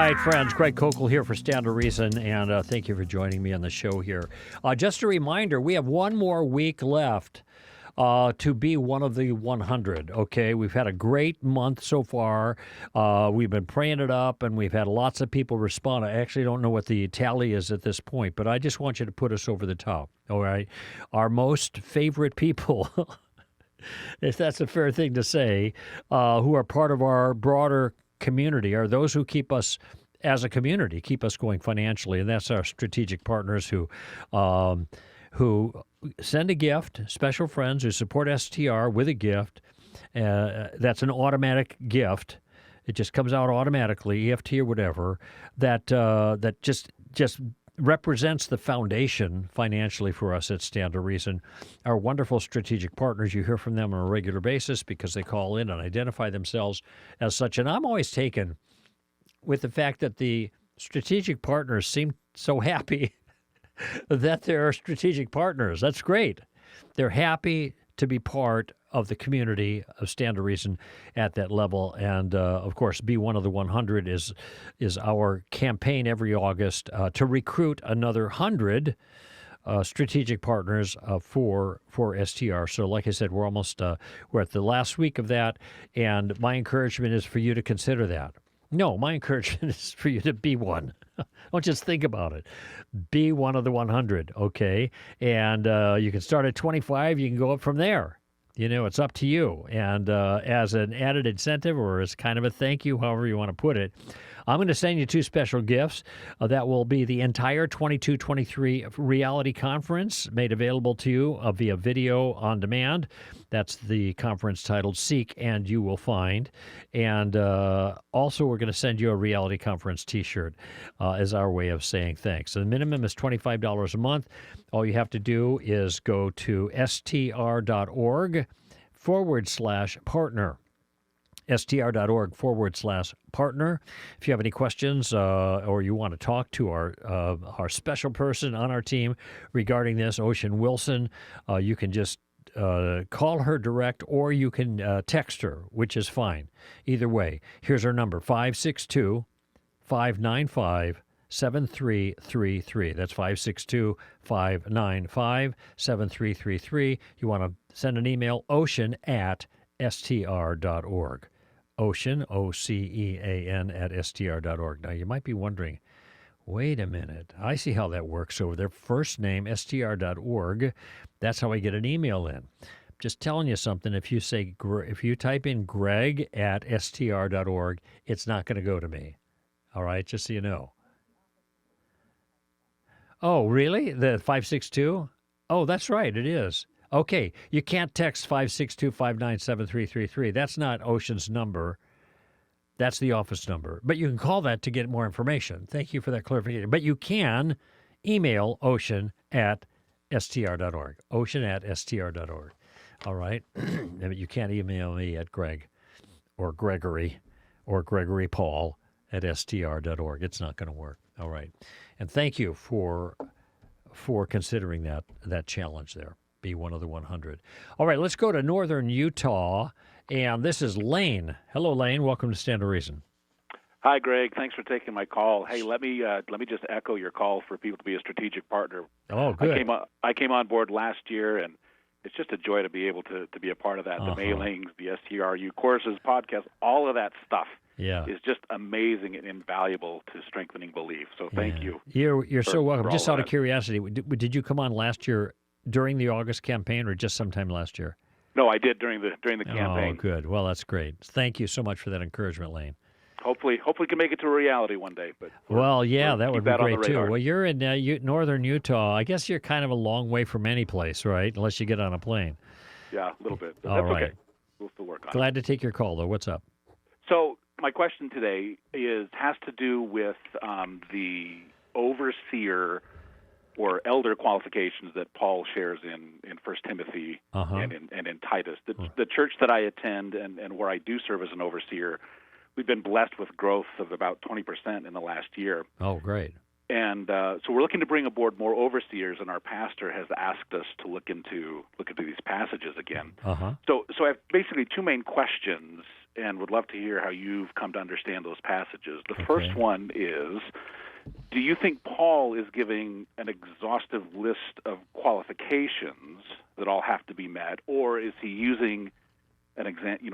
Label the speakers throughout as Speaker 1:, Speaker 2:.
Speaker 1: right, friends. Greg Kokel here for Stand to Reason, and thank you for joining me on the show here. Just a reminder, we have one more week left to be one of the 100, okay? We've had a great month so far. We've been praying it up, and we've had lots of people respond. I actually don't know what the tally is at this point, but I just want you to put us over the top, all right? Our most favorite people, if that's a fair thing to say, who are part of our broader community are those who keep us as a community, keep us going financially, and that's our strategic partners who send a gift, special friends who support STR with a gift. That's an automatic gift. It just comes out automatically, EFT or whatever. That just represents the foundation financially for us at Stand to Reason. Our wonderful strategic partners, you hear from them on a regular basis because they call in and identify themselves as such. And I'm always taken with the fact that the strategic partners seem so happy that they're strategic partners. That's great. They're happy to be part of the community of Stand to Reason at that level. And, of course, Be One of the 100 is our campaign every August to recruit another 100 strategic partners for STR. So like I said, we're almost we're at the last week of that, and my encouragement is for you to consider that. No, my encouragement is for you to be one. Don't just think about it. Be one of the 100, okay? And you can start at 25. You can go up from there. You know, it's up to you. And as an added incentive or as kind of a thank you, however you want to put it, I'm going to send you two special gifts. That will be the entire 22-23 reality conference made available to you via video on demand. That's the conference titled Seek and You Will Find. And also, we're going to send you a reality conference T-shirt as our way of saying thanks. So the minimum is $25 a month. All you have to do is go to str.org/partner. str.org/partner. If you have any questions or you want to talk to our special person on our team regarding this, Ocean Wilson, you can just call her direct, or you can text her, which is fine. Either way, here's her number, 562-595-7333. That's 562-595-7333. You want to send an email, ocean@str.org. Ocean, OCEAN, @str.org. Now, you might be wondering, wait a minute, I see how that works over there. First name, str.org. That's how I get an email in. Just telling you something, if you type in Greg at str.org, it's not going to go to me. All right, just so you know. Oh, really? The 562? Oh, that's right, it is. Okay, you can't text 562-597-333. That's not Ocean's number. That's the office number. But you can call that to get more information. Thank you for that clarification. But you can email ocean@str.org. Ocean@str.org. All right? You can't email me at Greg or Gregory or Gregory Paul @str.org. It's not going to work. All right. And thank you for considering that challenge there. Be one of the 100. All right, let's go to northern Utah, and this is Lane. Hello, Lane. Welcome to Stand to Reason.
Speaker 2: Hi, Greg. Thanks for taking my call. Hey, let me just echo your call for people to be a strategic partner.
Speaker 1: Oh, good.
Speaker 2: I came on board last year, and it's just a joy to be able to be a part of that. The mailings, the STRU courses, podcasts, all of that stuff. Is just amazing and invaluable to strengthening belief. So thank you.
Speaker 1: You're so welcome. Just out of curiosity, did you come on last year during the August campaign or just sometime last year?
Speaker 2: No, I did during the campaign.
Speaker 1: Oh, good. Well, that's great. Thank you so much for that encouragement, Lane.
Speaker 2: Hopefully can make it to a reality one day. But
Speaker 1: that would be great too. Well, you're in northern Utah. I guess you're kind of a long way from any place, right? Unless you get on a plane.
Speaker 2: Yeah, a little bit. But
Speaker 1: All
Speaker 2: that's
Speaker 1: right.
Speaker 2: Okay. We'll still work on it.
Speaker 1: Glad to take your call, though. What's up?
Speaker 2: So my question today has to do with the overseer or elder qualifications that Paul shares in 1 Timothy and in Titus. The church that I attend and where I do serve as an overseer, we've been blessed with growth of about 20% in the last year.
Speaker 1: Oh, great.
Speaker 2: And so we're looking to bring aboard more overseers, and our pastor has asked us to look into these passages again. So I have basically two main questions, and would love to hear how you've come to understand those passages. The
Speaker 1: Okay.
Speaker 2: first one is, do you think Paul is giving an exhaustive list of qualifications that all have to be met, or is he using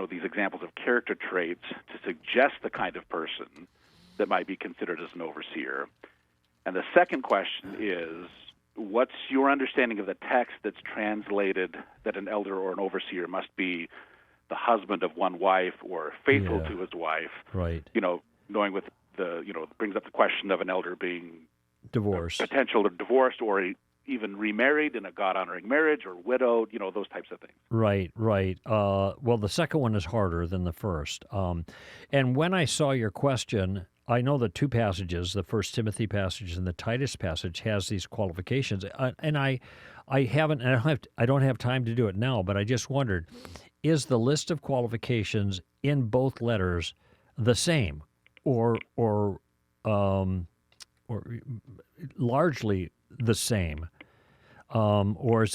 Speaker 2: these examples of character traits to suggest the kind of person that might be considered as an overseer? And the second question is, what's your understanding of the text that's translated that an elder or an overseer must be the husband of one wife or faithful to his wife?
Speaker 1: Right.
Speaker 2: Knowing with brings up the question of an elder being
Speaker 1: Divorced.
Speaker 2: Potential of divorced or even remarried in a God-honoring marriage or widowed, those types of things.
Speaker 1: Right. Well, the second one is harder than the first. And when I saw your question, I know the two passages, the First Timothy passage and the Titus passage, has these qualifications, and I don't have time to do it now, but I just wondered, is the list of qualifications in both letters the same, or largely the same? Or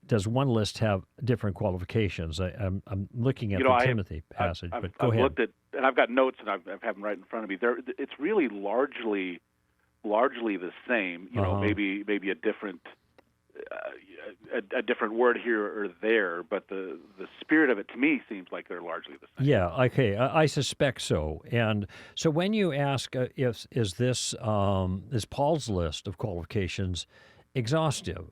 Speaker 1: does one list have different qualifications? I'm looking at the Timothy passage, but go ahead.
Speaker 2: I've looked at, and I've got notes, and I have them right in front of me. It's really largely the same. Maybe a different a different word here or there, but the spirit of it to me seems like they're largely the same.
Speaker 1: Yeah. Okay. I suspect so. And so when you ask, is Paul's list of qualifications exhaustive?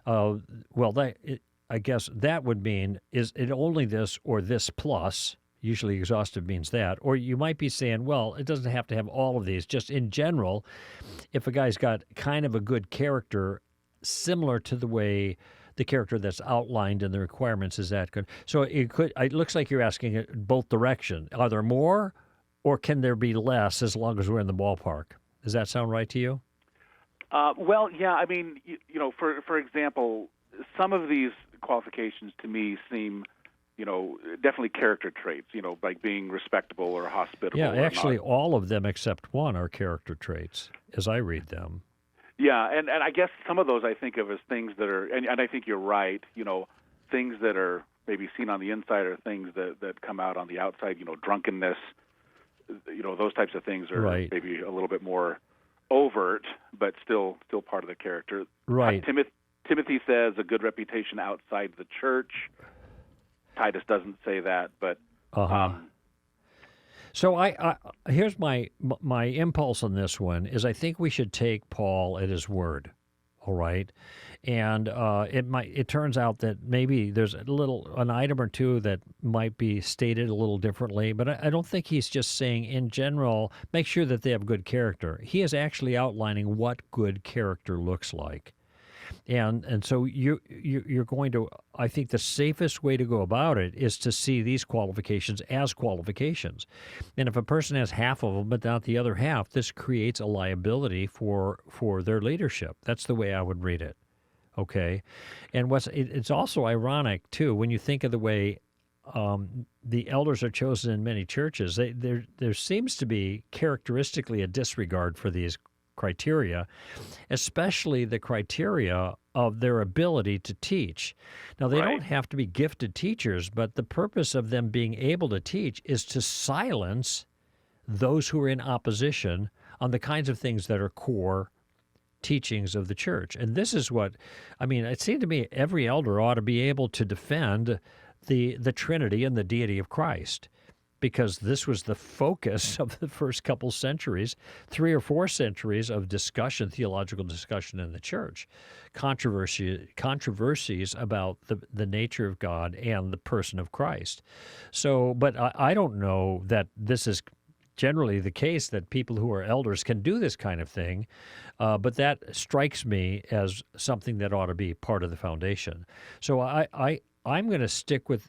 Speaker 1: I guess that would mean, is it only this or this plus? Usually exhaustive means that. Or you might be saying, well, it doesn't have to have all of these. Just in general, if a guy's got kind of a good character, similar to the way the character that's outlined in the requirements is that good. So it looks like you're asking it both direction. Are there more, or can there be less as long as we're in the ballpark? Does that sound right to you?
Speaker 2: Well, yeah. I mean, for example, some of these qualifications to me seem, definitely character traits. Like being respectable or hospitable.
Speaker 1: Yeah, actually, all of them except one are character traits, as I read them.
Speaker 2: Yeah, and I guess some of those I think of as things that are, and I think you're right. Things that are maybe seen on the inside are things that come out on the outside. Drunkenness. Those types of things are
Speaker 1: right.
Speaker 2: Maybe a little bit more overt, but still part of the character.
Speaker 1: Right.
Speaker 2: Timothy says a good reputation outside the church. Titus doesn't say that, but.
Speaker 1: So here's my impulse on this one is I think we should take Paul at his word, all right? And it turns out that maybe there's an item or two that might be stated a little differently, but I don't think he's just saying in general, make sure that they have good character. He is actually outlining what good character looks like. And so you're going to, I think the safest way to go about it is to see these qualifications as qualifications. And if a person has half of them but not the other half, this creates a liability for their leadership. That's the way I would read it. Okay? And it's also ironic, too, when you think of the way the elders are chosen in many churches, there seems to be characteristically a disregard for these criteria, especially the criteria of their ability to teach. Now, they don't have to be gifted teachers, but the purpose of them being able to teach is to silence those who are in opposition on the kinds of things that are core teachings of the church. And this is what, it seemed to me every elder ought to be able to defend the Trinity and the deity of Christ, because this was the focus of the first couple centuries, 3 or 4 centuries of discussion, theological discussion in the church, controversies about the nature of God and the person of Christ. So, but I don't know that this is generally the case that people who are elders can do this kind of thing, but that strikes me as something that ought to be part of the foundation. So I'm going to stick with,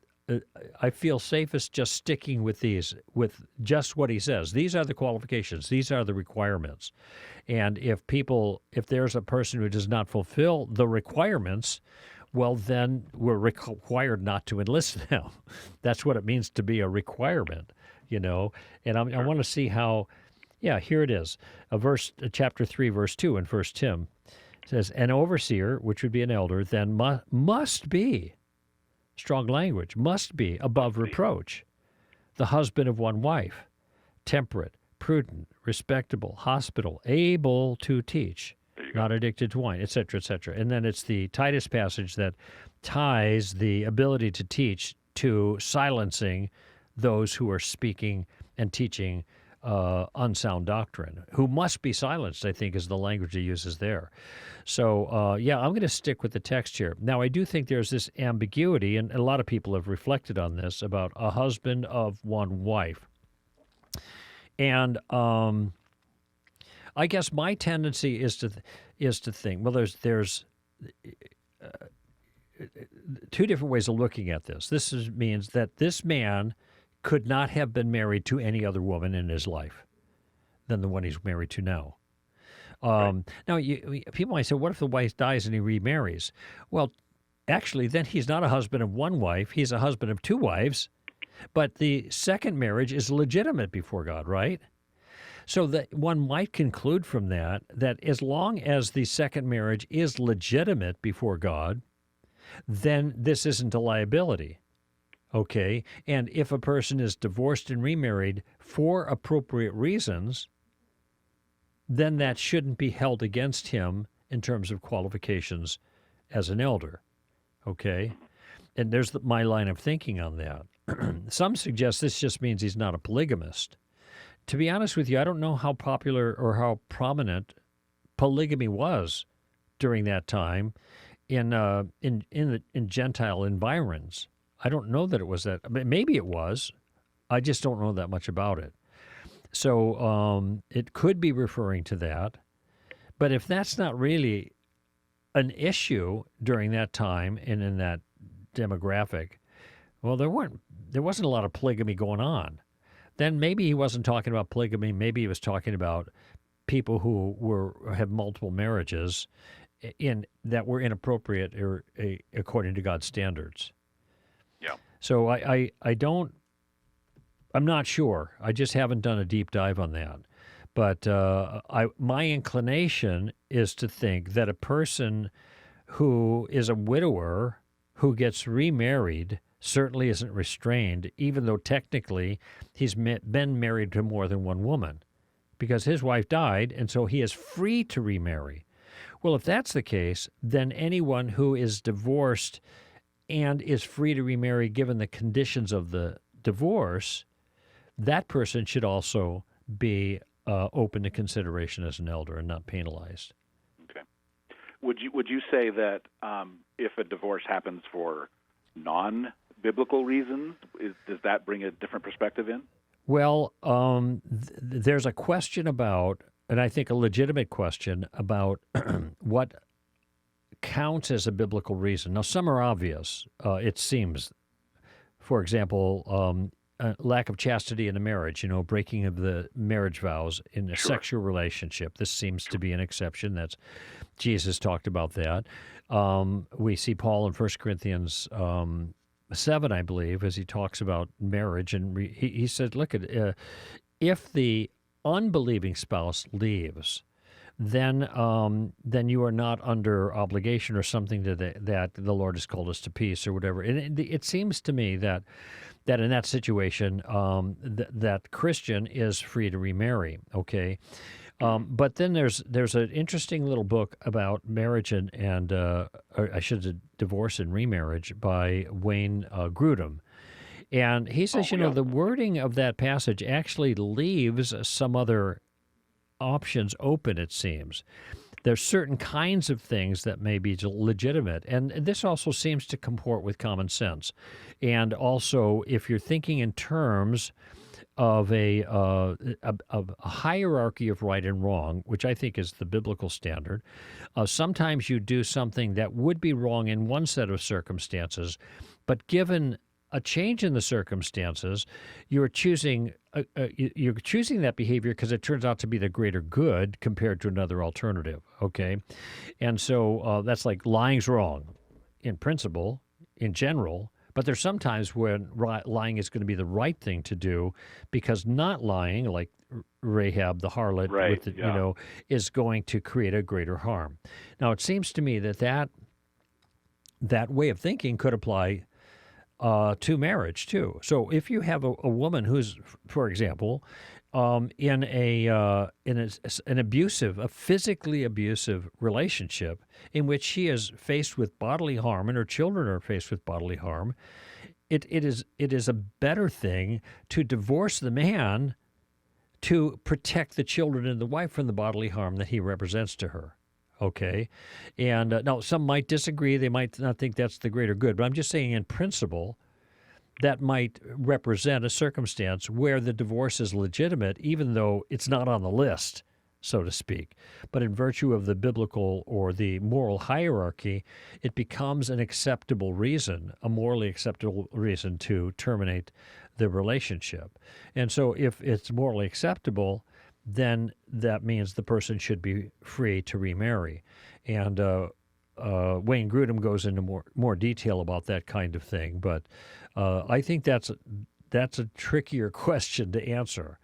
Speaker 1: I feel safest just sticking with these, with just what he says. These are the qualifications. These are the requirements. And if there's a person who does not fulfill the requirements, well, then we're required not to enlist them. That's what it means to be a requirement, And I want to see how, here it is. Chapter 3, verse 2 in 1 Tim says, an overseer, which would be an elder, then must be, strong language, must be above reproach, the husband of one wife, temperate, prudent, respectable, hospitable, able to teach, not addicted to wine, etc., etc. And then it's the Titus passage that ties the ability to teach to silencing those who are speaking and teaching unsound doctrine, who must be silenced, I think, is the language he uses there. So, I'm going to stick with the text here. Now, I do think there's this ambiguity, and a lot of people have reflected on this, about a husband of one wife. And I guess my tendency is to think, well, there's two different ways of looking at this. Means that this man could not have been married to any other woman in his life than the one he's married to now. Now, people might say, what if the wife dies and he remarries? Well, actually, then he's not a husband of one wife. He's a husband of two wives. But the second marriage is legitimate before God, right? So that one might conclude from that as long as the second marriage is legitimate before God, then this isn't a liability. Okay, and if a person is divorced and remarried for appropriate reasons, then that shouldn't be held against him in terms of qualifications as an elder. Okay, and there's my line of thinking on that. Some suggest this just means he's not a polygamist. To be honest with you, I don't know how popular or how prominent polygamy was during that time in Gentile environs. I don't know that it was that. Maybe it was. I just don't know that much about it. So it could be referring to that. But if that's not really an issue during that time and in that demographic, well, there wasn't a lot of polygamy going on. Then maybe he wasn't talking about polygamy. Maybe he was talking about people who have multiple marriages that were inappropriate or according to God's standards.
Speaker 2: Yeah.
Speaker 1: So I'm not sure. I just haven't done a deep dive on that. But my inclination is to think that a person who is a widower who gets remarried certainly isn't restrained, even though technically he's been married to more than one woman, because his wife died, and so he is free to remarry. Well, if that's the case, then anyone who is divorced and is free to remarry given the conditions of the divorce, that person should also be open to consideration as an elder and not penalized.
Speaker 2: Okay. Would you say that if a divorce happens for non-biblical reasons, does that bring a different perspective in?
Speaker 1: Well, there's a question about, and I think a legitimate question about what counts as a biblical reason. Now, some are obvious, it seems. For example, lack of chastity in a marriage, breaking of the marriage vows in a sexual relationship. This seems to be an exception. Jesus talked about that. We see Paul in 1 Corinthians 7, I believe, as he talks about marriage, and he said, look, if the unbelieving spouse leaves, then you are not under obligation or something that the Lord has called us to peace or whatever. And it seems to me that in that situation, that Christian is free to remarry. Okay, but then there's an interesting little book about marriage and or I should say divorce and remarriage by Wayne Grudem. And he says, the wording of that passage actually leaves some other options open, it seems. There's certain kinds of things that may be legitimate, and this also seems to comport with common sense. And also, if you're thinking in terms of a hierarchy of right and wrong, which I think is the biblical standard, sometimes you do something that would be wrong in one set of circumstances, but given a change in the circumstances, you're choosing that behavior because it turns out to be the greater good compared to another alternative, okay? And so that's like lying's wrong in principle, in general, but there's sometimes when lying is going to be the right thing to do because not lying, like Rahab the harlot, is going to create a greater harm. Now, it seems to me that way of thinking could apply to marriage too. So if you have a woman who's, for example, in an abusive, a physically abusive relationship in which she is faced with bodily harm and her children are faced with bodily harm, it is a better thing to divorce the man to protect the children and the wife from the bodily harm that he represents to her. Okay? And now some might disagree. They might not think that's the greater good. But I'm just saying in principle, that might represent a circumstance where the divorce is legitimate, even though it's not on the list, so to speak. But in virtue of the biblical or the moral hierarchy, it becomes an acceptable reason, a morally acceptable reason to terminate the relationship. And so if it's morally acceptable, then that means the person should be free to remarry. And Wayne Grudem goes into more detail about that kind of thing, but I think that's a trickier question to answer.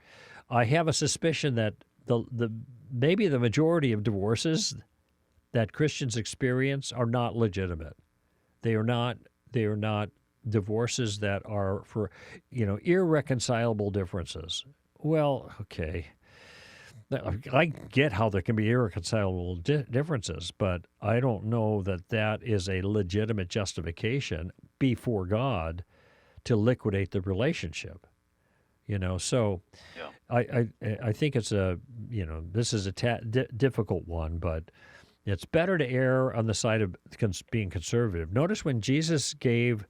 Speaker 1: I have a suspicion that maybe the majority of divorces that Christians experience are not legitimate. They are not divorces that are for irreconcilable differences. Well, okay. I get how there can be irreconcilable differences, but I don't know that is a legitimate justification before God to liquidate the relationship. So yeah. I think it's this is a difficult one, but it's better to err on the side of being conservative. Notice when Jesus gave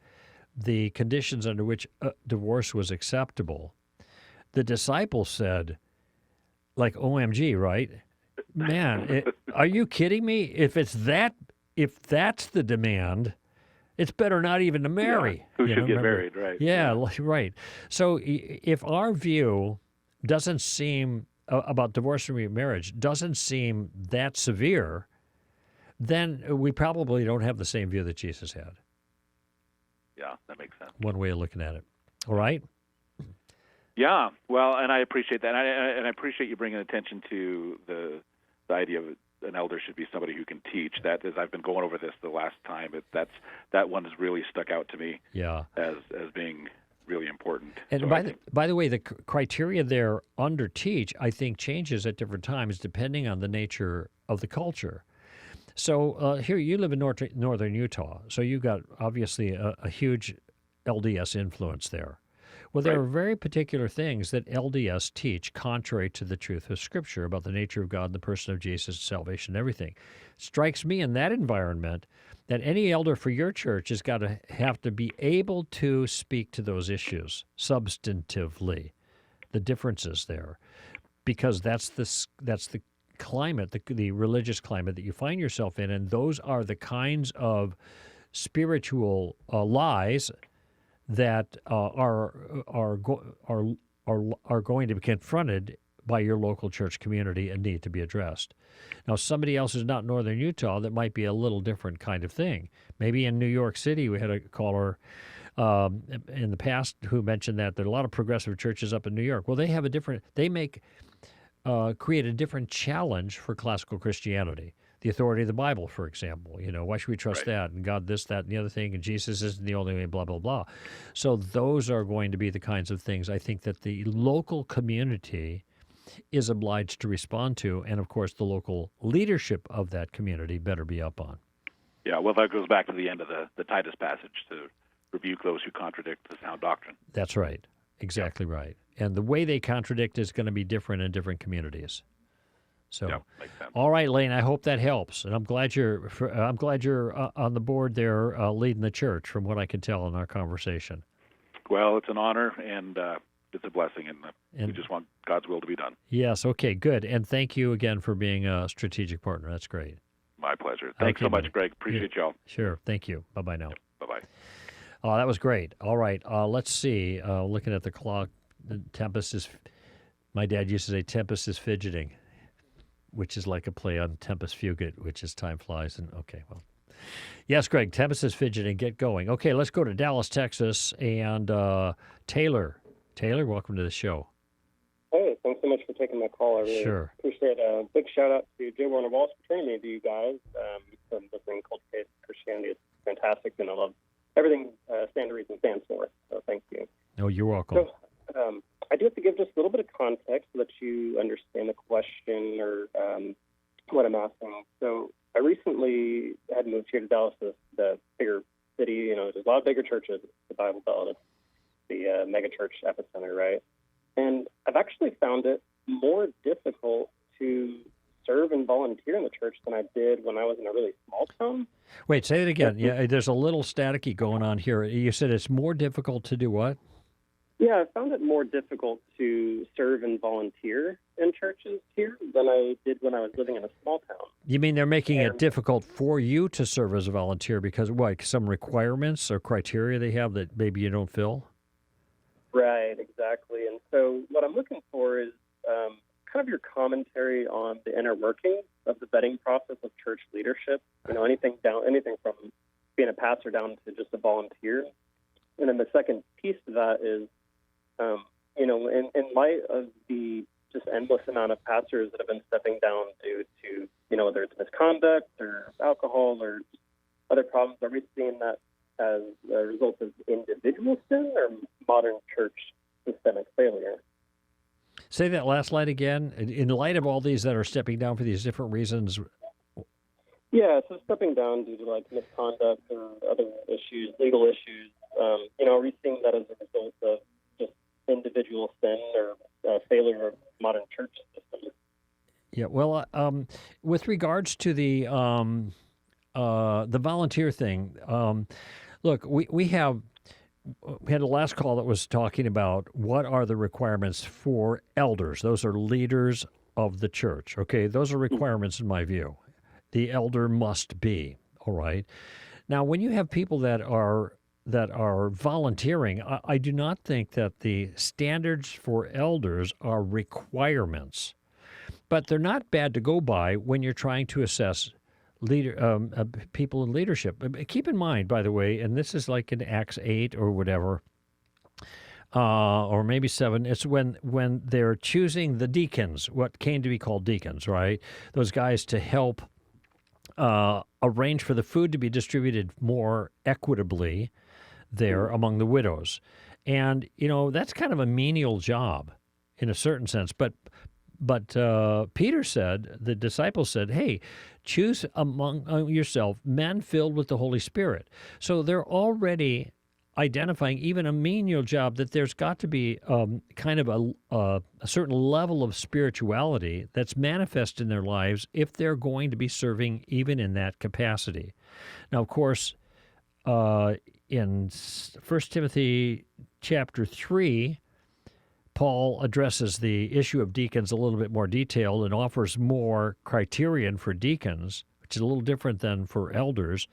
Speaker 1: the conditions under which divorce was acceptable, the disciples said, like, OMG, right? Man, are you kidding me? If that's the demand, it's better not even to marry.
Speaker 2: Yeah. Who should get married, right?
Speaker 1: Yeah, right. So if our view doesn't seem about divorce and remarriage doesn't seem that severe, then we probably don't have the same view that Jesus had.
Speaker 2: Yeah, that makes sense.
Speaker 1: One way of looking at it. All right?
Speaker 2: Yeah, well, and I appreciate that, and I appreciate you bringing attention to the idea of an elder should be somebody who can teach. That, as I've been going over this the last time, that one has really stuck out to me.
Speaker 1: Yeah.
Speaker 2: As being really important.
Speaker 1: And
Speaker 2: so
Speaker 1: by the way, the criteria there under teach, I think, changes at different times depending on the nature of the culture. So here you live in northern Utah, so you've got obviously a huge LDS influence there. Well, there are very particular things that LDS teach contrary to the truth of Scripture about the nature of God and the person of Jesus, salvation, everything. Strikes me in that environment that any elder for your church has got to have to be able to speak to those issues substantively, the differences there, because that's the climate, the religious climate that you find yourself in, and those are the kinds of spiritual lies that are going to be confronted by your local church community and need to be addressed. Now, somebody else who's not northern Utah, that might be a little different kind of thing. Maybe in New York City, we had a caller in the past who mentioned that there are a lot of progressive churches up in New York. Well, create a different challenge for classical Christianity. The authority of the Bible, for example. Why should we trust that? And God this, that, and the other thing, and Jesus isn't the only way, blah, blah, blah. So those are going to be the kinds of things I think that the local community is obliged to respond to, and of course the local leadership of that community better be up on.
Speaker 2: Yeah, well, that goes back to the end of the Titus passage, to rebuke those who contradict the sound doctrine. That's
Speaker 1: right. Exactly right. And the way they contradict is going to be different in different communities. So,
Speaker 2: makes sense.
Speaker 1: All right, Lane. I hope that helps, and I'm glad you're on the board there, leading the church. From what I can tell in our conversation.
Speaker 2: Well, it's an honor and it's a blessing, and we just want God's will to be done.
Speaker 1: Yes. Okay. Good. And thank you again for being a strategic partner. That's great.
Speaker 2: My pleasure. Thanks so much,
Speaker 1: buddy.
Speaker 2: Greg. Appreciate y'all.
Speaker 1: Sure. Thank you. Bye bye now.
Speaker 2: Bye bye.
Speaker 1: That was great. All right. Let's see. Looking at the clock, the tempest is. My dad used to say, "Tempest is fidgeting," which is like a play on Tempest Fugit, which is time flies. And okay, well, yes, Greg, Tempest is fidgeting. Get going. Okay, let's go to Dallas, Texas, and Taylor. Taylor, welcome to the show.
Speaker 3: Hey, thanks so much for taking my call. I really appreciate it. A big shout out to J. Warner Wallace for training me to you guys. From listening Cultivated Christianity is fantastic, and I love everything Stand to Reason stands for. So thank you.
Speaker 1: Oh, you're welcome.
Speaker 3: So I do have to give just a little bit of context so that you understand the question or what I'm asking. So I recently had moved here to Dallas, the bigger city. You know, there's a lot of bigger churches. The Bible Belt, it's the mega church epicenter, right? And I've actually found it more difficult to serve and volunteer in the church than I did when I was in a really small town.
Speaker 1: Wait, say it again. Yeah, there's a little staticky going on here. You said it's more difficult to do what?
Speaker 3: Yeah, I found it more difficult to serve and volunteer in churches here than I did when I was living in a small town.
Speaker 1: You mean they're making it difficult for you to serve as a volunteer because what, some requirements or criteria they have that maybe you don't fill?
Speaker 3: Right, exactly. And so what I'm looking for is kind of your commentary on the inner workings of the vetting process of church leadership. You know, anything from being a pastor down to just a volunteer. And then the second piece of that is, you know, in light of the just endless amount of pastors that have been stepping down due to, you know, whether it's misconduct or alcohol or other problems, are we seeing that as a result of individual sin or modern church systemic failure?
Speaker 1: Say that last line again. In light of all these that are stepping down for these different reasons.
Speaker 3: Yeah, so stepping down due to like misconduct or other issues, legal issues, you know, are we seeing that as a result of just individual sin or failure of modern church systems?
Speaker 1: Yeah, well, with regards to the volunteer thing, look, we had a last call that was talking about what are the requirements for elders. Those are leaders of the church. Okay, those are requirements in my view. The elder must be, all right. Now, when you have people that are volunteering, I do not think that the standards for elders are requirements, but they're not bad to go by when you're trying to assess people in leadership. Keep in mind, by the way, and this is like in Acts 8 or whatever, or maybe 7, it's when they're choosing the deacons, what came to be called deacons, right? Those guys to help arrange for the food to be distributed more equitably there among the widows. And, you know, that's kind of a menial job in a certain sense. But Peter said, the disciples said, hey, choose among yourself men filled with the Holy Spirit. So they're already identifying even a menial job that there's got to be kind of a certain level of spirituality that's manifest in their lives if they're going to be serving even in that capacity. Now, of course, in 1 Timothy chapter 3, Paul addresses the issue of deacons a little bit more detailed and offers more criterion for deacons, which is a little different than for elders.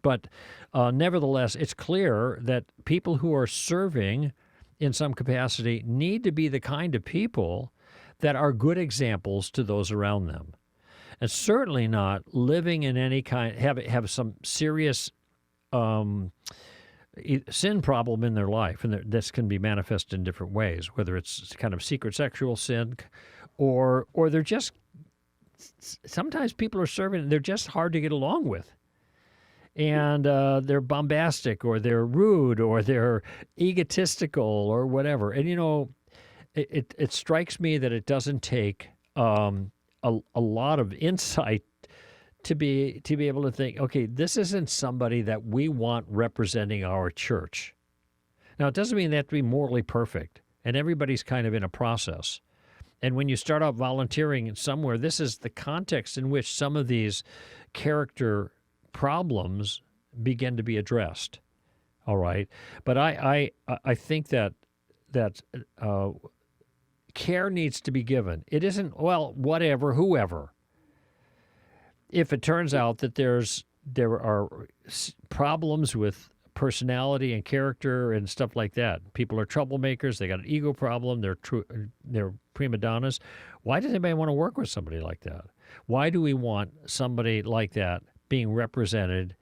Speaker 1: But nevertheless, it's clear that people who are serving in some capacity need to be the kind of people that are good examples to those around them. And certainly not living in any kind, have some serious sin problem in their life, and this can be manifest in different ways, whether it's kind of secret sexual sin or they're just, sometimes people are serving, they're just hard to get along with. And they're bombastic or they're rude or they're egotistical or whatever. And, you know, it strikes me that it doesn't take a lot of insight to be able to think, okay, this isn't somebody that we want representing our church. Now, it doesn't mean they have to be morally perfect, and everybody's kind of in a process. And when you start out volunteering somewhere, this is the context in which some of these character problems begin to be addressed. All right, but I think that care needs to be given. It isn't, well, whatever, whoever. If it turns out that there are problems with personality and character and stuff like that, people are troublemakers, they got an ego problem, they're prima donnas, why does anybody want to work with somebody like that? Why do we want somebody like that being represented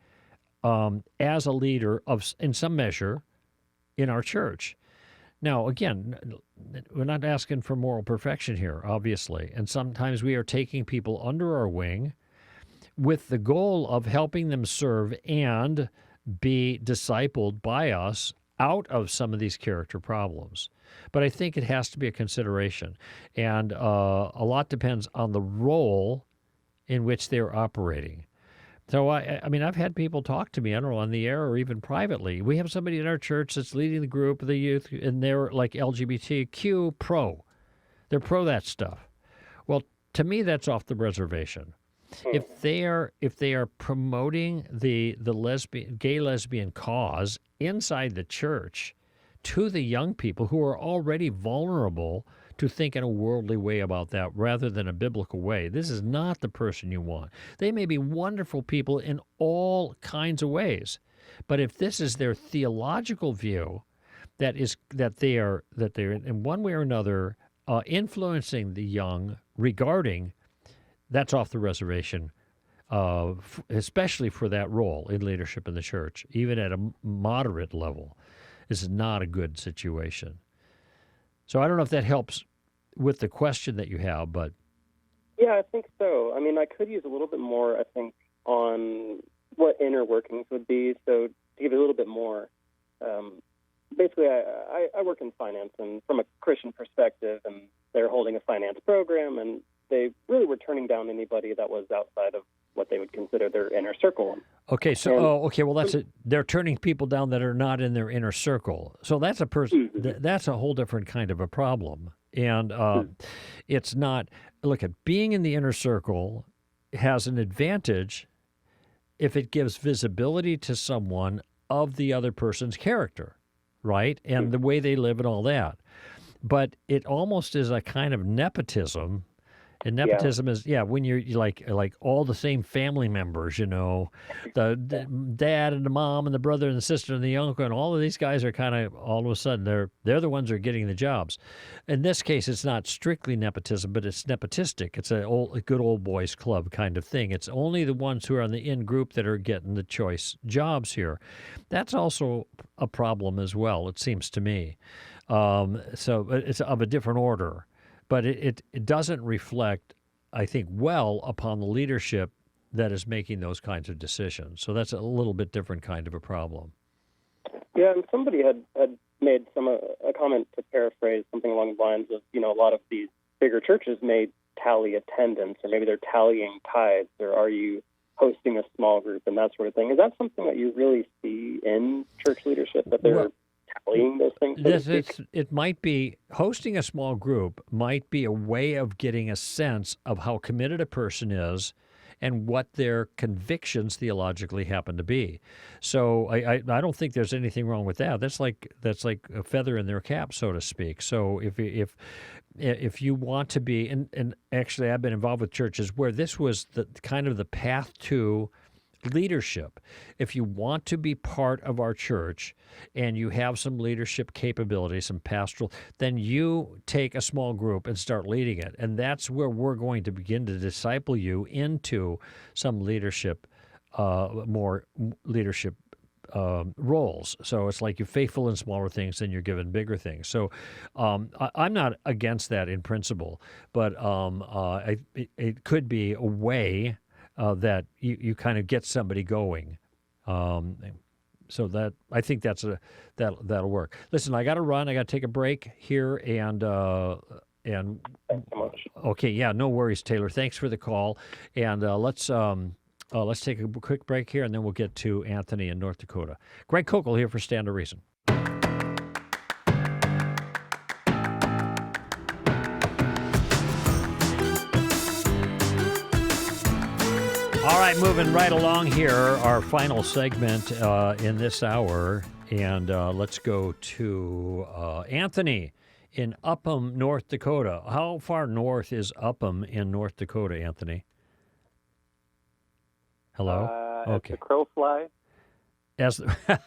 Speaker 1: as a leader in some measure in our church? Now, again, we're not asking for moral perfection here, obviously, and sometimes we are taking people under our wing with the goal of helping them serve and be discipled by us out of some of these character problems. But I think it has to be a consideration. And a lot depends on the role in which they're operating. So, I mean, I've had people talk to me, I don't know, on the air or even privately. We have somebody in our church that's leading the group, the youth, and they're like LGBTQ pro. They're pro that stuff. Well, to me, that's off the reservation. If they are promoting the gay lesbian cause inside the church to the young people who are already vulnerable to think in a worldly way about that rather than a biblical way, this is not the person you want. They may be wonderful people in all kinds of ways, but if this is their theological view, that they're in one way or another influencing the young regarding, that's off the reservation, especially for that role in leadership in the church, even at a moderate level. This is not a good situation. So I don't know if that helps with the question that you have, but...
Speaker 3: Yeah, I think so. I mean, I could use a little bit more, I think, on what inner workings would be. So to give it a little bit more, basically I work in finance, and from a Christian perspective, and they're holding a finance program, and they really were turning down anybody that was outside of what they would consider their inner circle.
Speaker 1: Okay, so well, they're turning people down that are not in their inner circle. So that's a person. That's a whole different kind of a problem, and it's not. Look, at being in the inner circle has an advantage if it gives visibility to someone of the other person's character, right, and the way they live and all that. But it almost is a kind of nepotism. And nepotism is, when you're like all the same family members, the dad and the mom and the brother and the sister and the uncle, and all of these guys are kind of all of a sudden they're the ones who are getting the jobs. In this case, it's not strictly nepotism, but it's nepotistic. It's a good old boys club kind of thing. It's only the ones who are on the in group that are getting the choice jobs here. That's also a problem as well, it seems to me. So it's of a different order. But it doesn't reflect, I think, well upon the leadership that is making those kinds of decisions. So that's a little bit different kind of a problem.
Speaker 3: Yeah, and somebody had made a comment, to paraphrase, something along the lines of, a lot of these bigger churches may tally attendance, or maybe they're tallying tithes, or are you hosting a small group and that sort of thing. Is that something that you really see in church leadership, that they're tallying those things?
Speaker 1: It might be, hosting a small group might be a way of getting a sense of how committed a person is and what their convictions theologically happen to be. So I don't think there's anything wrong with that. That's like a feather in their cap, so to speak. So if you want to be, and actually I've been involved with churches where this was the kind of the path to leadership. If you want to be part of our church and you have some leadership capability, some pastoral, then you take a small group and start leading it. And that's where we're going to begin to disciple you into some leadership, more leadership roles. So it's like you're faithful in smaller things, then you're given bigger things. So I'm not against that in principle, but it could be a way that you kind of get somebody going. So that I think that'll work. Listen, I got to run. I got to take a break here, and
Speaker 3: Thanks so much.
Speaker 1: Okay, yeah, no worries, Taylor. Thanks for the call, and let's take a quick break here, and then we'll get to Anthony in North Dakota. Greg Kokel here for Stand to Reason. All right, moving right along here, our final segment in this hour, and let's go to Anthony in Upham, North Dakota. How far north is Upham in North Dakota, Anthony? Hello? Okay.
Speaker 4: As the crow flies?
Speaker 1: As
Speaker 4: the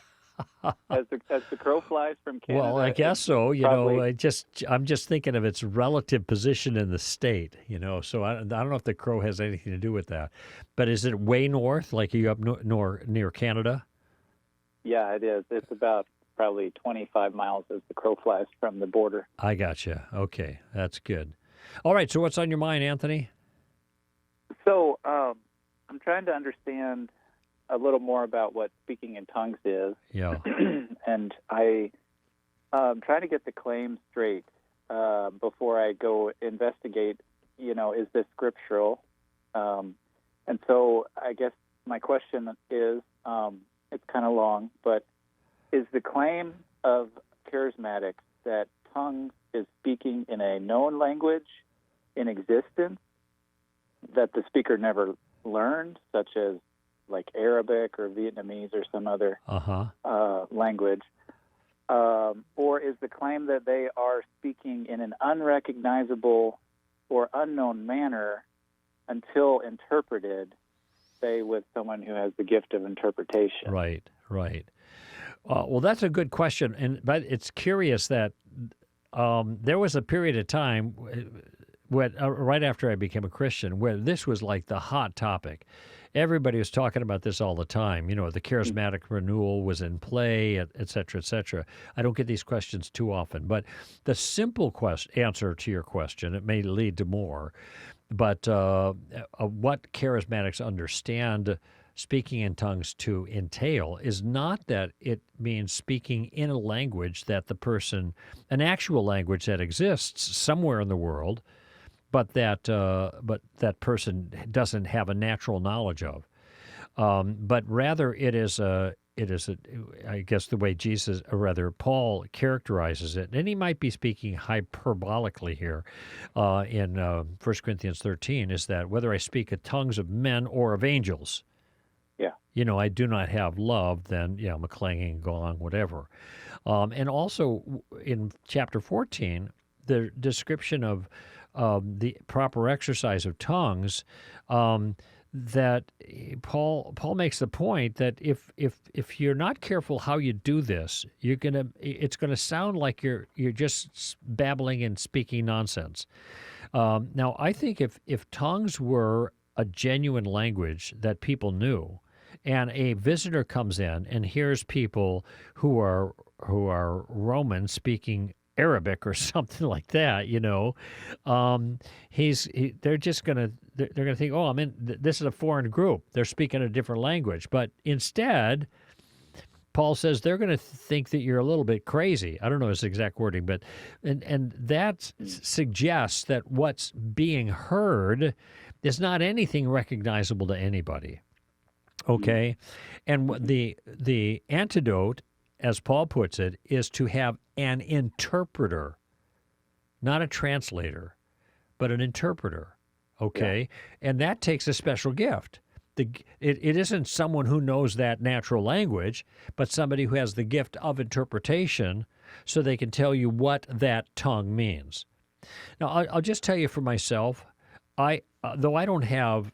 Speaker 4: crow flies from Canada.
Speaker 1: Well, I guess so. I'm just thinking of its relative position in the state. So I don't know if the crow has anything to do with that. But is it way north? Like, are you up near Canada?
Speaker 4: Yeah, it is. It's about probably 25 miles as the crow flies from the border.
Speaker 1: I gotcha. Okay, that's good. All right. So what's on your mind, Anthony?
Speaker 4: So I'm trying to understand a little more about what speaking in tongues is.
Speaker 1: Yeah.
Speaker 4: And I trying to get the claim straight before I go investigate, is this scriptural? And so I guess my question is, it's kind of long, but is the claim of charismatics that tongues is speaking in a known language in existence that the speaker never learned, such as like Arabic or Vietnamese or some other language? Or is the claim that they are speaking in an unrecognizable or unknown manner until interpreted, say, with someone who has the gift of interpretation?
Speaker 1: Right. Well, that's a good question, but it's curious that there was a period of time right after I became a Christian where this was like the hot topic. Everybody was talking about this all the time. The charismatic renewal was in play, et cetera, et cetera. I don't get these questions too often, but the simple answer to your question, it may lead to more, but what charismatics understand speaking in tongues to entail is not that it means speaking in a language that an actual language that exists somewhere in the world, but that person doesn't have a natural knowledge of. But rather, it is I guess the way Paul characterizes it, and he might be speaking hyperbolically here in 1 Corinthians 13, is that whether I speak of tongues of men or of angels, I do not have love, then, I'm a clanging gong, whatever. And also in chapter 14, the description of the proper exercise of tongues, that Paul makes the point that if you're not careful how you do this, it's gonna sound like you're just babbling and speaking nonsense. Now, I think if tongues were a genuine language that people knew, and a visitor comes in and hears people who are Romans speaking Arabic or something like that, they're just gonna think, oh, this is a foreign group. They're speaking a different language. But instead, Paul says they're going to think that you're a little bit crazy. I don't know his exact wording, but and that suggests that what's being heard is not anything recognizable to anybody. Okay, and the antidote, as Paul puts it, is to have an interpreter, not a translator, but an interpreter. Okay, and that takes a special gift. It isn't someone who knows that natural language, but somebody who has the gift of interpretation, so they can tell you what that tongue means. Now, I'll just tell you for myself, though I don't have.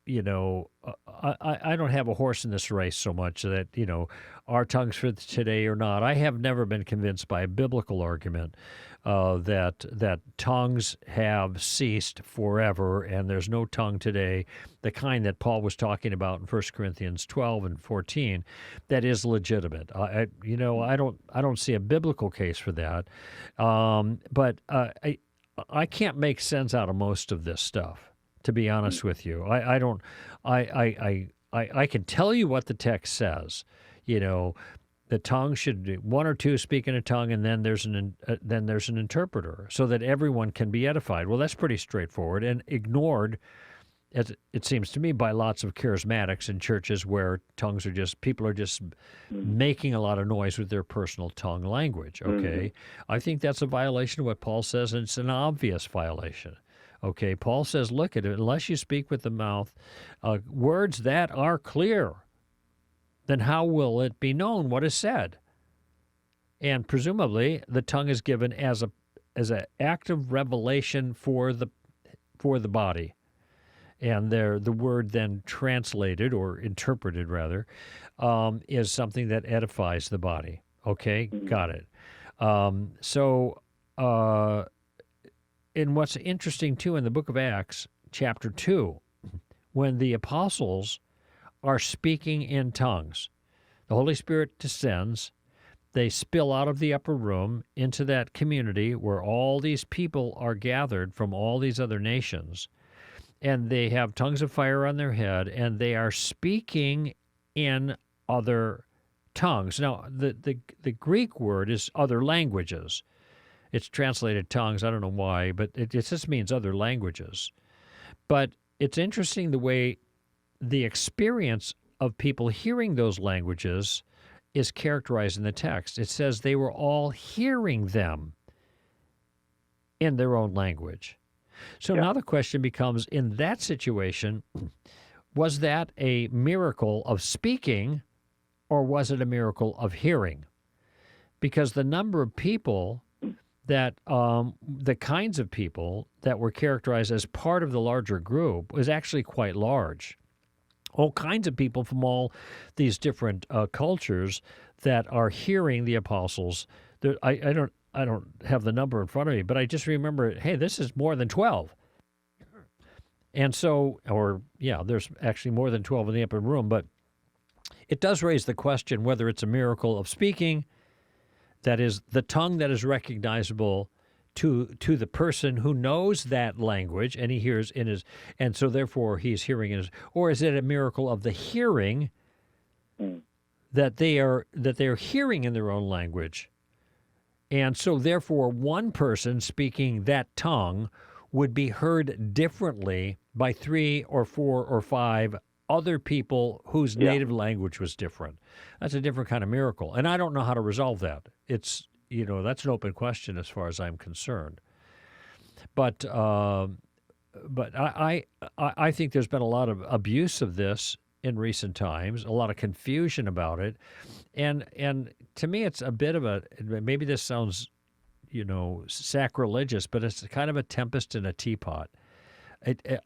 Speaker 1: I don't have a horse in this race so much that, our tongues for today or not. I have never been convinced by a biblical argument that tongues have ceased forever and there's no tongue today, the kind that Paul was talking about in 1 Corinthians 12 and 14, that is legitimate. I don't see a biblical case for that, but I can't make sense out of most of this stuff. To be honest with you, I don't. I can tell you what the text says. The tongue should be one or two speak in a tongue, and then there's an interpreter, so that everyone can be edified. Well, that's pretty straightforward and ignored, as it seems to me, by lots of charismatics in churches where people are just making a lot of noise with their personal tongue language. Okay, I think that's a violation of what Paul says, and it's an obvious violation. Okay, Paul says, look at it, unless you speak with the mouth words that are clear, then how will it be known what is said? And presumably, the tongue is given as an act of revelation for the body. And the word then translated, or interpreted rather, is something that edifies the body. Okay, got it. And what's interesting, too, in the book of Acts, chapter 2, when the apostles are speaking in tongues, the Holy Spirit descends, they spill out of the upper room into that community where all these people are gathered from all these other nations, and they have tongues of fire on their head, and they are speaking in other tongues. Now, the Greek word is other languages. It's translated tongues. I don't know why, but it just means other languages. But it's interesting the way the experience of people hearing those languages is characterized in the text. It says they were all hearing them in their own language. So now the question becomes, in that situation, was that a miracle of speaking or was it a miracle of hearing? Because the number of people that, the kinds of people that were characterized as part of the larger group was actually quite large. All kinds of people from all these different cultures that are hearing the apostles. I don't have the number in front of me, but I just remember, hey, this is more than 12. And so, there's actually more than 12 in the upper room, but it does raise the question whether it's a miracle of speaking, that is, the tongue that is recognizable to the person who knows that language and he hears in his, and so therefore he's hearing in his, or is it a miracle of the hearing that they are hearing in their own language, and so therefore one person speaking that tongue would be heard differently by 3 or 4 or 5 other people whose native language was different. That's a different kind of miracle, and I don't know how to resolve that. It's that's an open question as far as I'm concerned. But I think there's been a lot of abuse of this in recent times, a lot of confusion about it, and to me it's a bit of a, maybe this sounds sacrilegious, but it's kind of a tempest in a teapot.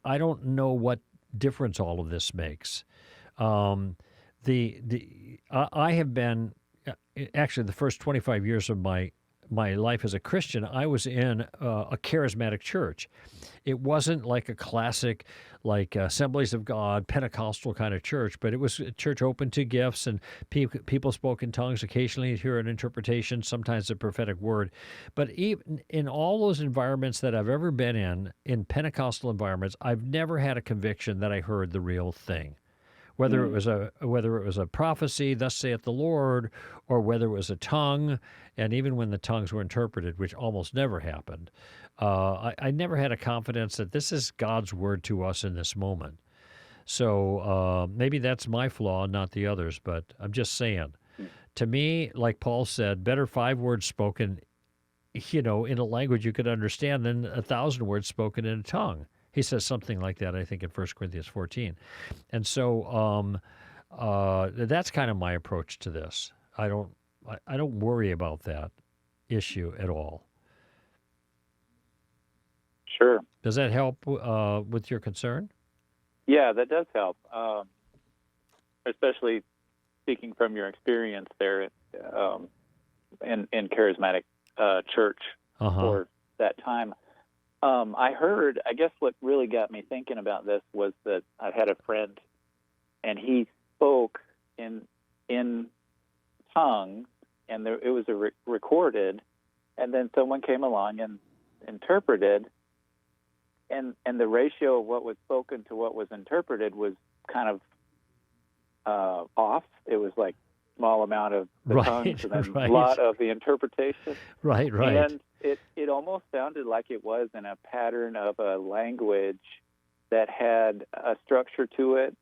Speaker 1: I don't know what difference all of this makes. I have been actually the first 25 years of my life as a Christian, I was in a charismatic church. It wasn't like a classic, like Assemblies of God, Pentecostal kind of church, but it was a church open to gifts, and people spoke in tongues. Occasionally you'd hear an interpretation, sometimes a prophetic word. But even in all those environments that I've ever been in Pentecostal environments, I've never had a conviction that I heard the real thing. Whether it was a prophecy, thus saith the Lord, or whether it was a tongue, and even when the tongues were interpreted, which almost never happened, I never had a confidence that this is God's word to us in this moment. So maybe that's my flaw, not the others, but I'm just saying. To me, like Paul said, better 5 words spoken, in a language you could understand than 1,000 words spoken in a tongue. He says something like that, I think, in 1 Corinthians 14. And so that's kind of my approach to this. I don't worry about that issue at all.
Speaker 4: Sure.
Speaker 1: Does that help with your concern?
Speaker 4: Yeah, that does help, especially speaking from your experience there in charismatic church for that time. I heard, I guess what really got me thinking about this was that I had a friend, and he spoke in tongues, and it was recorded, and then someone came along and interpreted, and the ratio of what was spoken to what was interpreted was kind of off. It was like small amount of the tongues and then a lot of the interpretation. Right. And it almost sounded like it was in a pattern of a language that had a structure to it.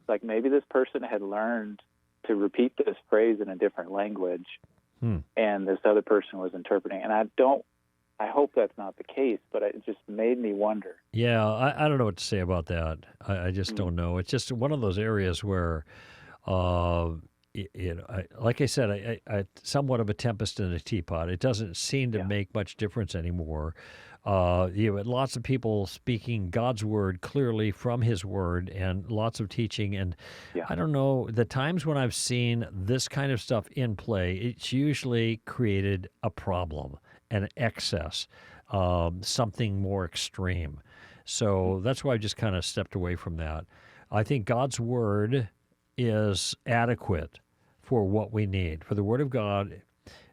Speaker 4: Like maybe this person had learned to repeat this phrase in a different language, and this other person was interpreting. And I hope that's not the case, but it just made me wonder.
Speaker 1: Yeah, I don't know what to say about that. I just don't know. It's just one of those areas where, like I said, I somewhat of a tempest in a teapot. It doesn't seem to make much difference anymore. You have lots of people speaking God's word clearly from His word, and lots of teaching. And I don't know, the times when I've seen this kind of stuff in play, it's usually created a problem, an excess, something more extreme. So that's why I just kind of stepped away from that. I think God's word is adequate for what we need. For the word of God,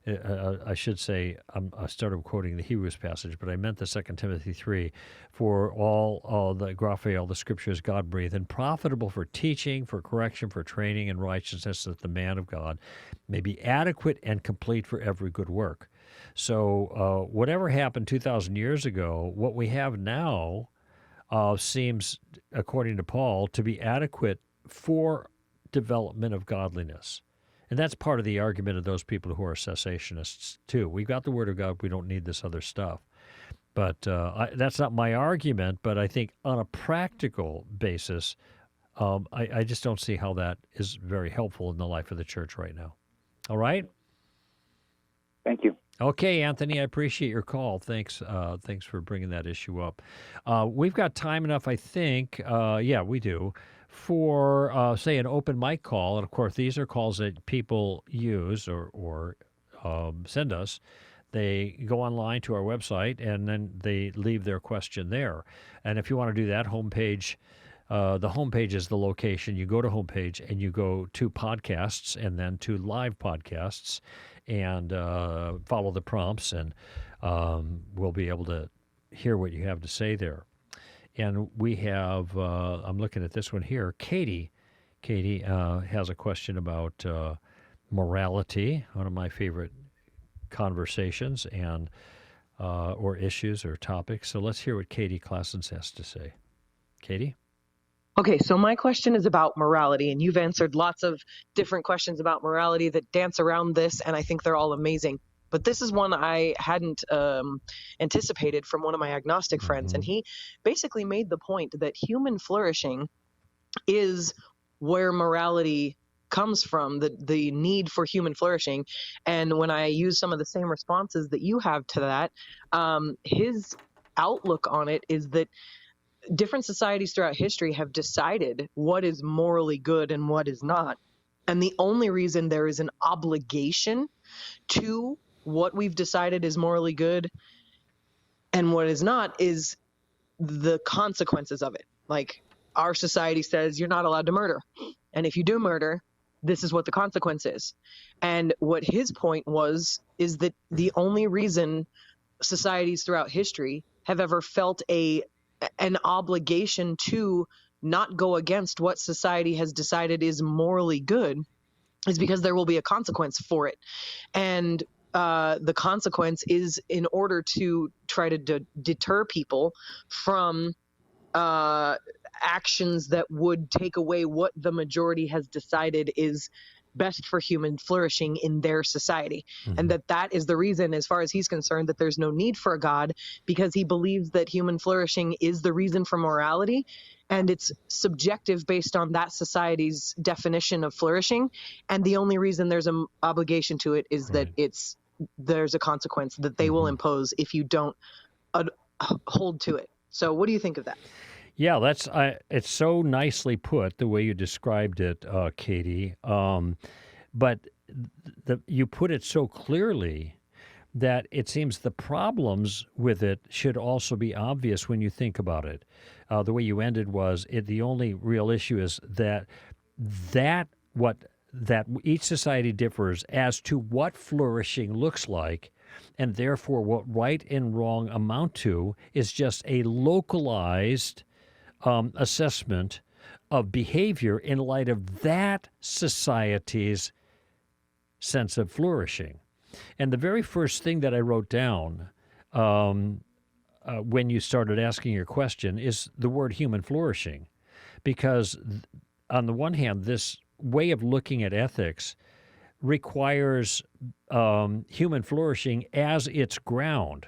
Speaker 1: I should say, I started quoting the Hebrews passage, but I meant the 2 Timothy 3, for all the graphe, all the scriptures God breathed, and profitable for teaching, for correction, for training in righteousness, that the man of God may be adequate and complete for every good work. So whatever happened 2,000 years ago, what we have now seems, according to Paul, to be adequate for development of godliness. And that's part of the argument of those people who are cessationists, too. We've got the Word of God. We don't need this other stuff. But that's not my argument, but I think on a practical basis, I just don't see how that is very helpful in the life of the church right now. All right?
Speaker 4: Thank you.
Speaker 1: Okay, Anthony, I appreciate your call. Thanks for bringing that issue up. We've got time enough, I think. Yeah, we do. For, say, an open mic call, and of course, these are calls that people use or send us. They go online to our website, and then they leave their question there. And if you want to do that, homepage, the homepage is the location. You go to homepage, and you go to podcasts, and then to live podcasts, and follow the prompts, and we'll be able to hear what you have to say there. And we have, I'm looking at this one here, Katie. Katie has a question about morality, one of my favorite conversations and or issues or topics. So let's hear what Katie Claessens has to say. Katie?
Speaker 5: Okay, so my question is about morality, and you've answered lots of different questions about morality that dance around this, and I think they're all amazing. But this is one I hadn't anticipated from one of my agnostic friends, and he basically made the point that human flourishing is where morality comes from, the need for human flourishing. And when I use some of the same responses that you have to that, his outlook on it is that different societies throughout history have decided what is morally good and what is not. And the only reason there is an obligation to what we've decided is morally good and what is not is the consequences of it. Like, our society says you're not allowed to murder. And if you do murder, this is what the consequence is. And what his point was is that the only reason societies throughout history have ever felt an obligation to not go against what society has decided is morally good is because there will be a consequence for it. And the consequence is in order to try to deter people from actions that would take away what the majority has decided is best for human flourishing in their society. And that is the reason, as far as he's concerned, that there's no need for a God, because he believes that human flourishing is the reason for morality, and it's subjective based on that society's definition of flourishing. And the only reason there's an obligation to it is that there's a consequence that they will impose if you don't hold to it. So what do you think of that?
Speaker 1: Yeah, it's so nicely put the way you described it, Katie. But you put it so clearly that it seems the problems with it should also be obvious when you think about it. The way you ended was the only real issue is that each society differs as to what flourishing looks like, and therefore what right and wrong amount to is just a localized assessment of behavior in light of that society's sense of flourishing. And the very first thing that I wrote down when you started asking your question is the word human flourishing, because on the one hand, this way of looking at ethics requires human flourishing as its ground.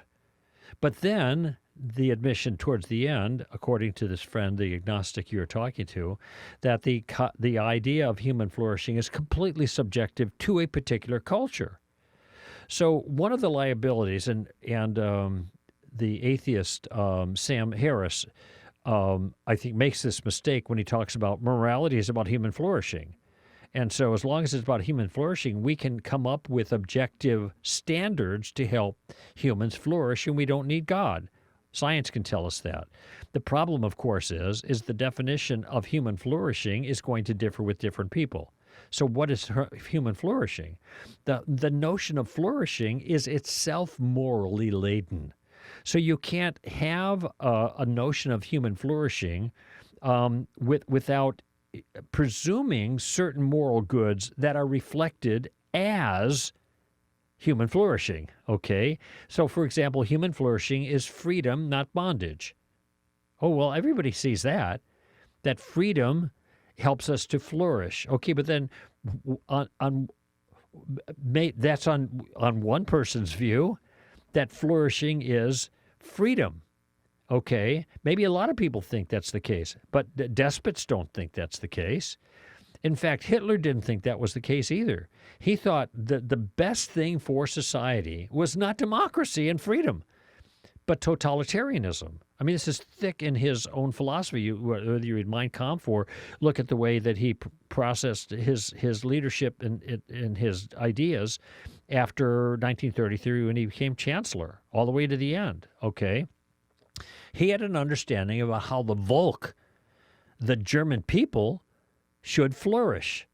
Speaker 1: But then the admission towards the end, according to this friend, the agnostic you're talking to, that the idea of human flourishing is completely subjective to a particular culture. So one of the liabilities, and the atheist Sam Harris, I think, makes this mistake when he talks about morality is about human flourishing. And so as long as it's about human flourishing, we can come up with objective standards to help humans flourish, and we don't need God. Science can tell us that. The problem, of course, is the definition of human flourishing is going to differ with different people. So what is human flourishing? The notion of flourishing is itself morally laden. So you can't have a notion of human flourishing without presuming certain moral goods that are reflected as human flourishing, okay? So, for example, human flourishing is freedom, not bondage. Oh, well, everybody sees that freedom helps us to flourish. Okay, but then that's on one person's view, that flourishing is freedom. Okay, maybe a lot of people think that's the case, but despots don't think that's the case. In fact, Hitler didn't think that was the case either. He thought that the best thing for society was not democracy and freedom, but totalitarianism. I mean, this is thick in his own philosophy. Whether you read Mein Kampf or look at the way that he processed his leadership and his ideas after 1933 when he became chancellor, all the way to the end, okay? He had an understanding about how the Volk, the German people, should flourish.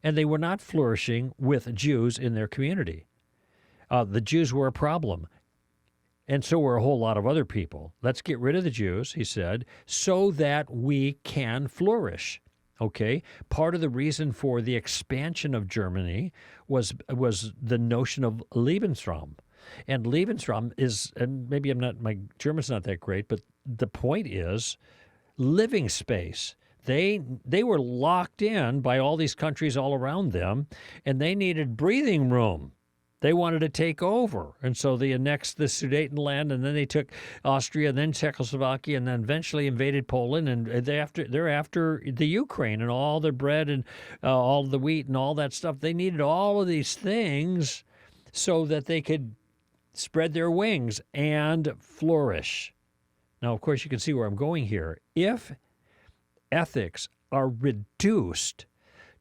Speaker 1: And they were not flourishing with Jews in their community. The Jews were a problem. And so were a whole lot of other people. Let's get rid of the Jews, he said, so that we can flourish. Okay? Part of the reason for the expansion of Germany was the notion of Lebensraum. And Lebensraum is, and maybe my German's not that great, but the point is living space. They were locked in by all these countries all around them, and they needed breathing room. They wanted to take over. And so they annexed the Sudetenland, and then they took Austria, then Czechoslovakia, and then eventually invaded Poland. And they're after the Ukraine and all the bread and all the wheat and all that stuff. They needed all of these things so that they could spread their wings and flourish. Now, of course, you can see where I'm going here. If ethics are reduced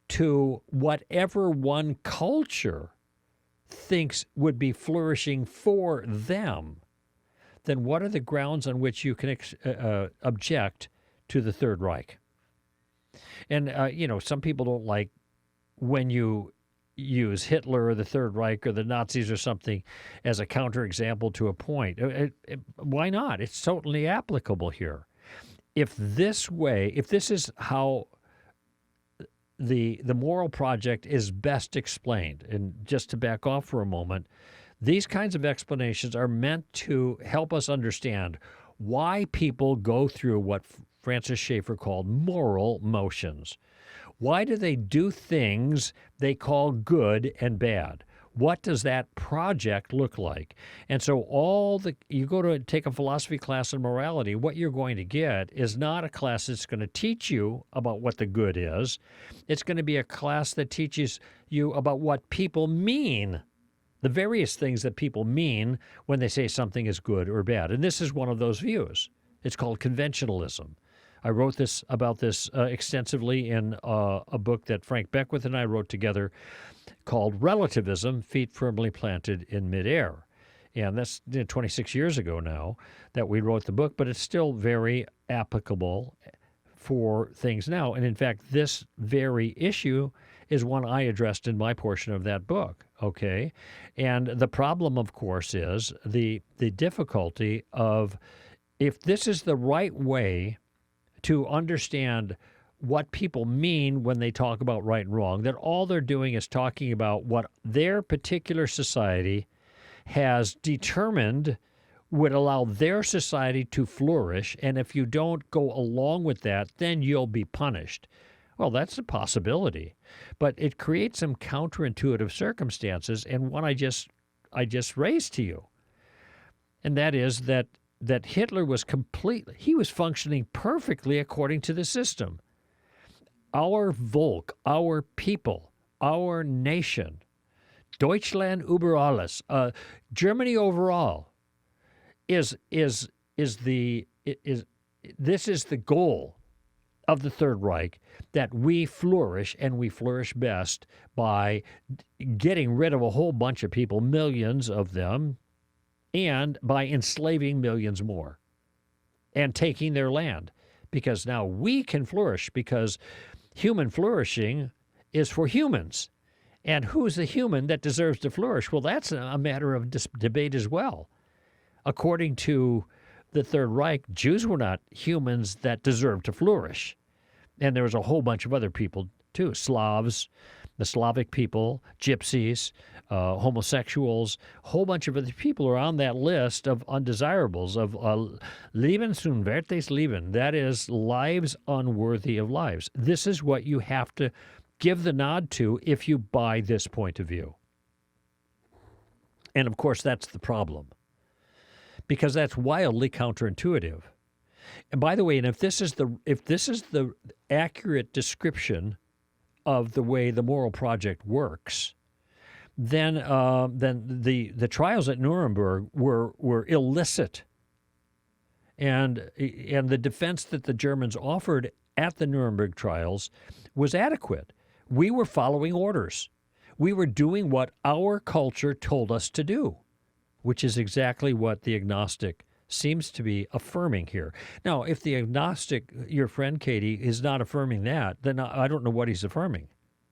Speaker 1: to whatever one culture thinks would be flourishing for them, then what are the grounds on which you can object to the Third Reich? And, some people don't like when you use Hitler or the Third Reich or the Nazis or something as a counterexample to a point. Why not? It's totally applicable here. If this is how the moral project is best explained, and just to back off for a moment, these kinds of explanations are meant to help us understand why people go through what Francis Schaeffer called moral motions. Why do they do things they call good and bad? What does that project look like? And so you go to take a philosophy class in morality, what you're going to get is not a class that's going to teach you about what the good is. It's going to be a class that teaches you about what people mean, the various things that people mean when they say something is good or bad. And this is one of those views. It's called conventionalism. I wrote about this extensively in a book that Frank Beckwith and I wrote together called Relativism, Feet Firmly Planted in Midair. And that's 26 years ago now that we wrote the book, but it's still very applicable for things now. And in fact, this very issue is one I addressed in my portion of that book, okay? And the problem, of course, is the difficulty of, if this is the right way to understand what people mean when they talk about right and wrong, that all they're doing is talking about what their particular society has determined would allow their society to flourish, and if you don't go along with that, then you'll be punished. Well, that's a possibility, but it creates some counterintuitive circumstances, and one I just raised to you, and that is that Hitler was he was functioning perfectly according to the system. Our Volk, our people, our nation, Deutschland über alles, Germany overall, this is the goal of the Third Reich, that we flourish, and we flourish best by getting rid of a whole bunch of people, millions of them, and by enslaving millions more and taking their land, because now we can flourish, because human flourishing is for humans. And who's the human that deserves to flourish? Well, that's a matter of debate as well. According to the Third Reich, Jews were not humans that deserved to flourish. And there was a whole bunch of other people, too. Slavs, the Slavic people, gypsies, homosexuals, a whole bunch of other people are on that list of undesirables, of Lebensunwertes Leben. That is, lives unworthy of lives. This is what you have to give the nod to if you buy this point of view. And, of course, that's the problem, because that's wildly counterintuitive. And by the way, and if this is the accurate description of the way the moral project works, then the trials at Nuremberg were illicit, and the defense that the Germans offered at the Nuremberg trials was adequate. We were following orders. We were doing what our culture told us to do, which is exactly what the agnostic seems to be affirming here. Now, if the agnostic, your friend Katie, is not affirming that, then I don't know what he's affirming,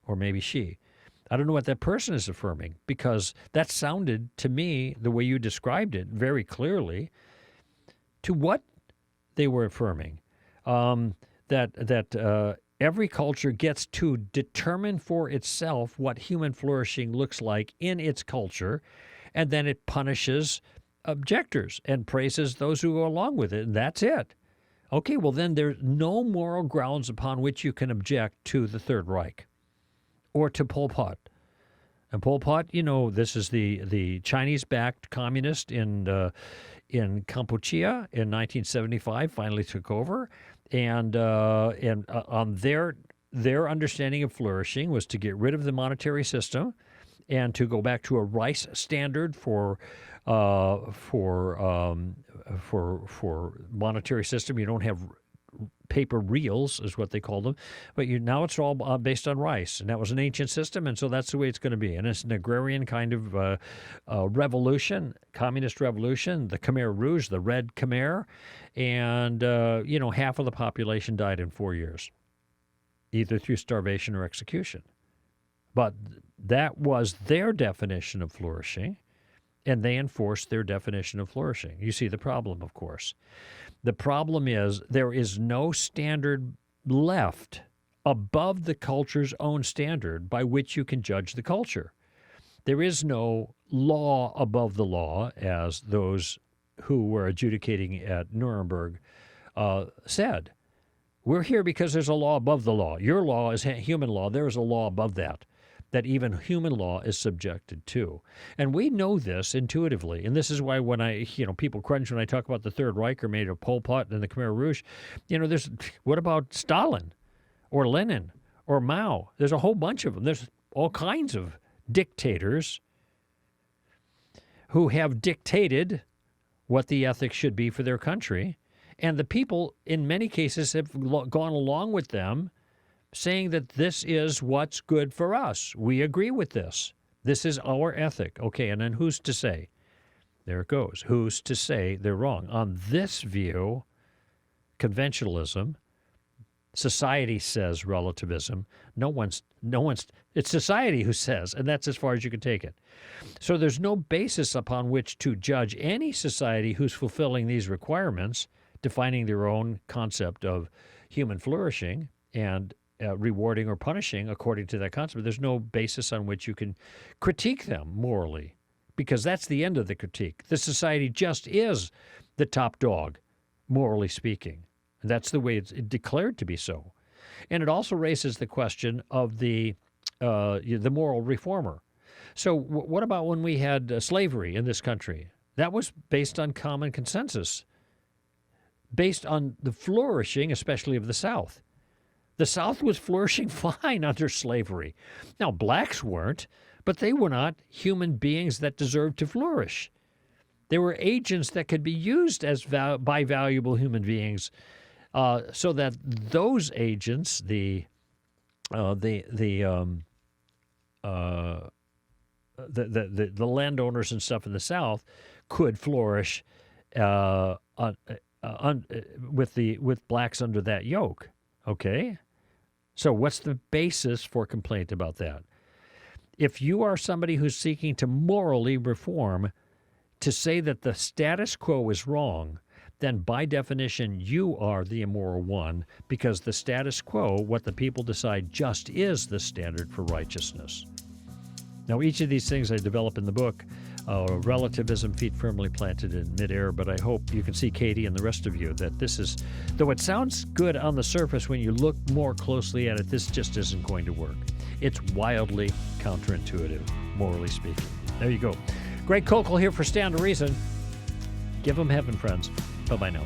Speaker 1: or maybe she. I don't know what that person is affirming, because that sounded to me, the way you described it very clearly, to what they were affirming, that every culture gets to determine for itself what human flourishing looks like in its culture, and then it punishes objectors and praises those who go along with it, and that's it. Okay, well then there's no moral grounds upon which you can object to the Third Reich or to Pol Pot. And Pol Pot, this is the Chinese-backed communist in Kampuchea in 1975, finally took over, and on their understanding of flourishing was to get rid of the monetary system and to go back to a rice standard for monetary system. You don't have paper reals, is what they call them, but now it's all based on rice, and that was an ancient system, and so that's the way it's going to be. And it's an agrarian kind of revolution, communist revolution, the Khmer Rouge, the Red Khmer, and half of the population died in 4 years, either through starvation or execution. But that was their definition of flourishing, and they enforced their definition of flourishing. You see the problem, of course. The problem is there is no standard left above the culture's own standard by which you can judge the culture. There is no law above the law, as those who were adjudicating at Nuremberg said. We're here because there's a law above the law. Your law is human law. There is a law above that even human law is subjected to. And we know this intuitively. And this is why when people cringe when I talk about the Third Reich or made of Pol Pot and the Khmer Rouge, what about Stalin or Lenin or Mao? There's a whole bunch of them. There's all kinds of dictators who have dictated what the ethics should be for their country. And the people, in many cases, have gone along with them, saying that this is what's good for us. We agree with this. This is our ethic. Okay, and then who's to say? There it goes. Who's to say they're wrong? On this view, conventionalism, society says relativism. It's society who says, and that's as far as you can take it. So there's no basis upon which to judge any society who's fulfilling these requirements, defining their own concept of human flourishing and rewarding or punishing according to that concept. There's no basis on which you can critique them morally, because that's the end of the critique. The society just is the top dog, morally speaking. And that's the way it's declared to be so. And it also raises the question of the moral reformer. So what about when we had slavery in this country? That was based on common consensus, based on the flourishing, especially of the South. The South was flourishing fine under slavery. Now, blacks weren't, but they were not human beings that deserved to flourish. They were agents that could be used as by valuable human beings, so that those agents, the landowners and stuff in the South, could flourish with blacks under that yoke. Okay. So what's the basis for complaint about that? If you are somebody who's seeking to morally reform, to say that the status quo is wrong, then by definition you are the immoral one, because the status quo, what the people decide just is the standard for righteousness. Now, each of these things I develop in the book, relativism, feet firmly planted in midair, but I hope you can see, Katie and the rest of you, that this is, though it sounds good on the surface, when you look more closely at it, this just isn't going to work. It's wildly counterintuitive, morally speaking. There you go. Greg Kokel here for Stand to Reason. Give them heaven, friends. Bye-bye now.